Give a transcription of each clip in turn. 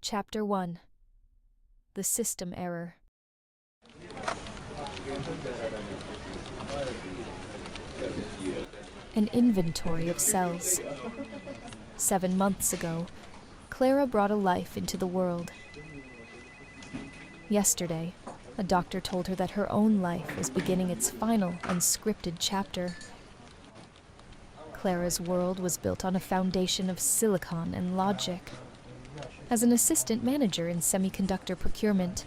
Chapter 1. The System Error. An inventory of cells. 7 months ago, Clara brought a life into the world. Yesterday, a doctor told her that her own life was beginning its final, unscripted chapter. Clara's world was built on a foundation of silicon and logic. As an assistant manager in semiconductor procurement,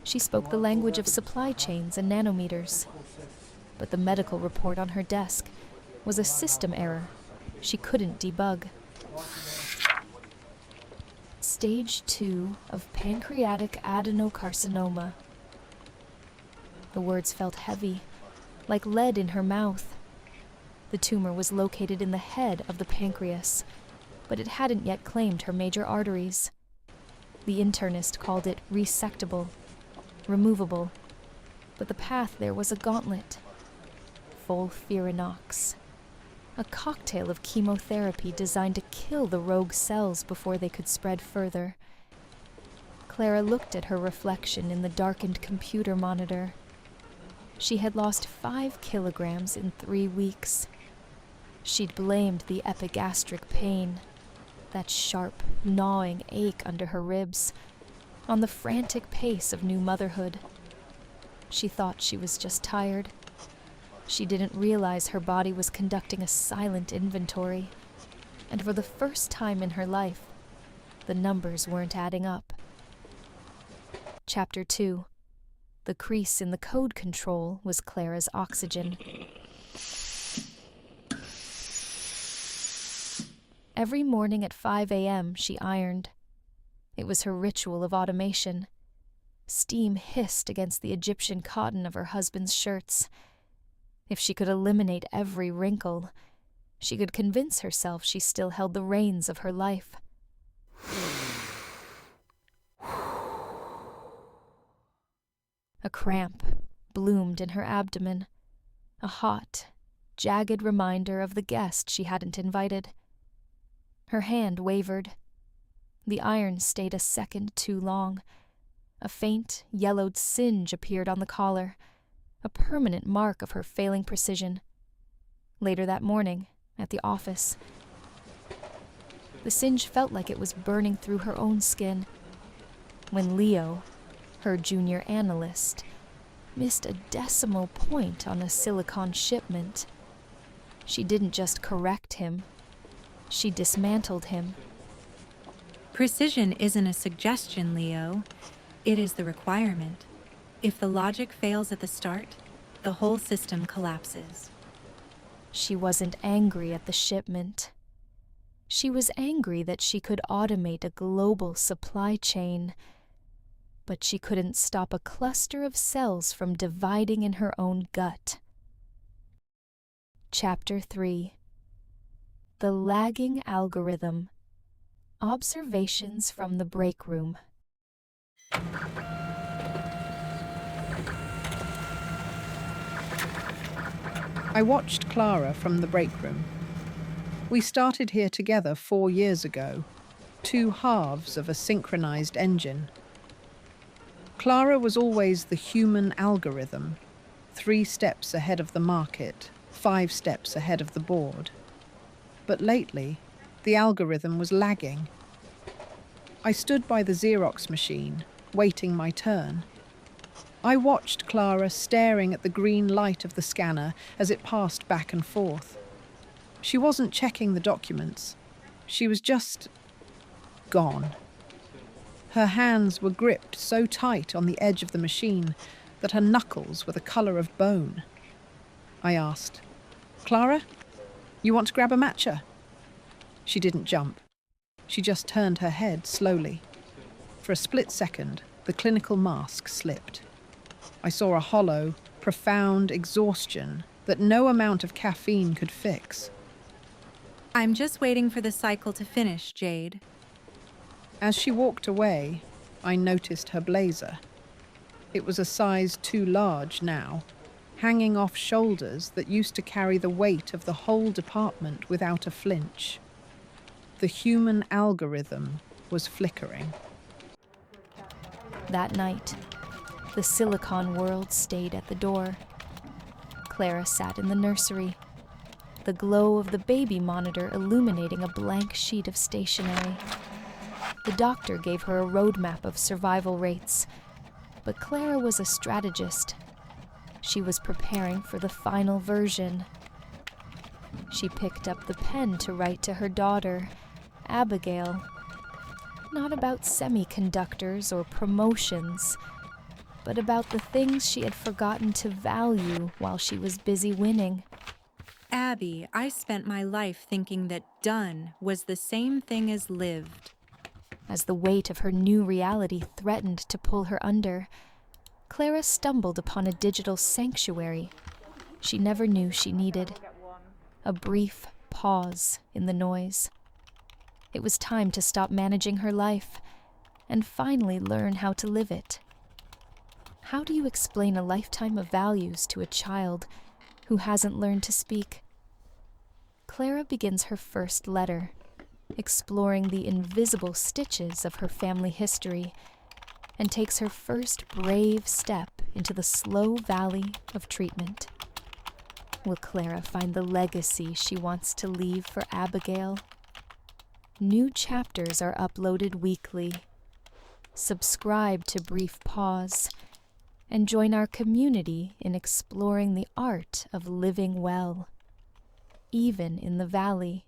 she spoke the language of supply chains and nanometers. But the medical report on her desk was a system error she couldn't debug. Stage 2 of pancreatic adenocarcinoma. The words felt heavy, like lead in her mouth. The tumor was located in the head of the pancreas, but it hadn't yet claimed her major arteries. The internist called it resectable, removable, but the path there was a gauntlet. FOLFIRINOX, a cocktail of chemotherapy designed to kill the rogue cells before they could spread further. Clara looked at her reflection in the darkened computer monitor. She had lost 5 kilograms in 3 weeks. She'd blamed the epigastric pain, that sharp, gnawing ache under her ribs, on the frantic pace of new motherhood. She thought she was just tired. She didn't realize her body was conducting a silent inventory, and for the first time in her life, the numbers weren't adding up. Chapter 2. The crease in the code control was Clara's oxygen. Every morning at 5 a.m. she ironed. It was her ritual of automation. Steam hissed against the Egyptian cotton of her husband's shirts. If she could eliminate every wrinkle, she could convince herself she still held the reins of her life. A cramp bloomed in her abdomen, a hot, jagged reminder of the guest she hadn't invited. Her hand wavered. The iron stayed a second too long. A faint, yellowed singe appeared on the collar, a permanent mark of her failing precision. Later that morning, at the office, the singe felt like it was burning through her own skin. When Leo, her junior analyst, missed a decimal point on a silicon shipment, she didn't just correct him. She dismantled him. Precision isn't a suggestion, Leo. It is the requirement. If the logic fails at the start, the whole system collapses. She wasn't angry at the shipment. She was angry that she could automate a global supply chain, but she couldn't stop a cluster of cells from dividing in her own gut. Chapter 3. The Lagging Algorithm. Observations from the break room. I watched Clara from the break room. We started here together 4 years ago, 2 halves of a synchronized engine. Clara was always the human algorithm, 3 steps ahead of the market, 5 steps ahead of the board. But lately, the algorithm was lagging. I stood by the Xerox machine, waiting my turn. I watched Clara staring at the green light of the scanner as it passed back and forth. She wasn't checking the documents. She was just gone. Her hands were gripped so tight on the edge of the machine that her knuckles were the color of bone. I asked, "Clara, you want to grab a matcha?" She didn't jump. She just turned her head slowly. For a split second, the clinical mask slipped. I saw a hollow, profound exhaustion that no amount of caffeine could fix. I'm just waiting for the cycle to finish, Jade. As she walked away, I noticed her blazer. It was a size too large now, hanging off shoulders that used to carry the weight of the whole department without a flinch. The human algorithm was flickering. That night, the silicon world stayed at the door. Clara sat in the nursery, the glow of the baby monitor illuminating a blank sheet of stationery. The doctor gave her a roadmap of survival rates, but Clara was a strategist. She was preparing for the final version. She picked up the pen to write to her daughter, Abigail. Not about semiconductors or promotions, but about the things she had forgotten to value while she was busy winning. Abby, I spent my life thinking that done was the same thing as lived. As the weight of her new reality threatened to pull her under, Clara stumbled upon a digital sanctuary she never knew she needed. A brief pause in the noise. It was time to stop managing her life and finally learn how to live it. How do you explain a lifetime of values to a child who hasn't learned to speak? Clara begins her first letter, exploring the invisible stitches of her family history, and takes her first brave step into the slow valley of treatment. Will Clara find the legacy she wants to leave for Abigail? New chapters are uploaded weekly. Subscribe to Brief Pause and join our community in exploring the art of living well, even in the valley.